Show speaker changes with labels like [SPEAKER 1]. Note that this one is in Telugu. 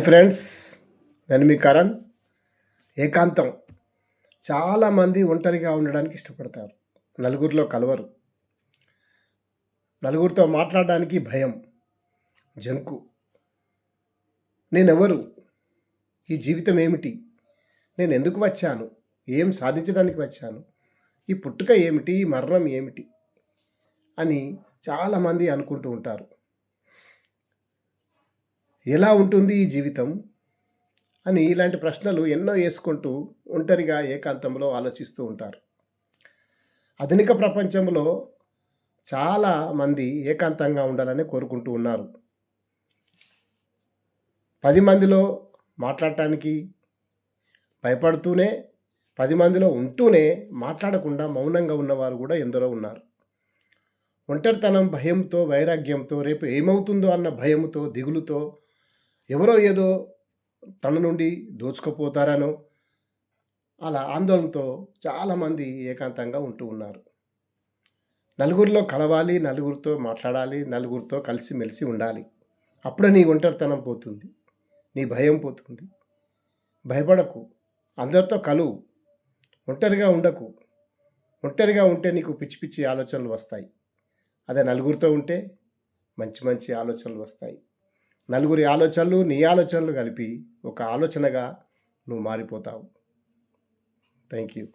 [SPEAKER 1] ఫ్రెండ్స్, నేను మీ కరణ్. ఏకాంతం. చాలామంది ఒంటరిగా ఉండడానికి ఇష్టపడతారు. నలుగురిలో కలవరు. నలుగురితో మాట్లాడడానికి భయం, జంకు. నేనెవరు? ఈ జీవితం ఏమిటి? నేనెందుకు వచ్చాను? ఏం సాధించడానికి వచ్చాను? ఈ పుట్టుక ఏమిటి? ఈ మరణం ఏమిటి? అని చాలామంది అనుకుంటూ ఉంటారు. ఎలా ఉంటుంది ఈ జీవితం? అని ఇలాంటి ప్రశ్నలు ఎన్నో వేసుకుంటూ ఒంటరిగా ఏకాంతంలో ఆలోచిస్తూ ఉంటారు. ఆధునిక ప్రపంచంలో చాలామంది ఏకాంతంగా ఉండాలని కోరుకుంటూ ఉన్నారు. 10 మందిలో మాట్లాడటానికి భయపడుతూనే, 10 మందిలో ఉంటూనే మాట్లాడకుండా మౌనంగా ఉన్నవారు కూడా ఎందరో ఉన్నారు. ఒంటరితనం భయంతో, వైరాగ్యంతో, రేపు ఏమవుతుందో అన్న భయముతో, దిగులుతో, ఎవరో ఏదో తన నుండి దోచుకుపోతారనో అలా ఆందోళనతో చాలామంది ఏకాంతంగా ఉంటూ ఉన్నారు. నలుగురిలో కలవాలి, నలుగురితో మాట్లాడాలి, నలుగురితో కలిసిమెలిసి ఉండాలి. అప్పుడే నీ ఒంటరితనం పోతుంది, నీ భయం పోతుంది. భయపడకు, అందరితో కలువు, ఒంటరిగా ఉండకు. ఒంటరిగా ఉంటే నీకు పిచ్చి పిచ్చి ఆలోచనలు వస్తాయి. అదే నలుగురితో ఉంటే మంచి మంచి ఆలోచనలు వస్తాయి. నలుగురి ఆలోచనలు నీ ఆలోచనలు కలిపి ఒక ఆలోచనగా నువ్వు మారిపోతావు. Thank you.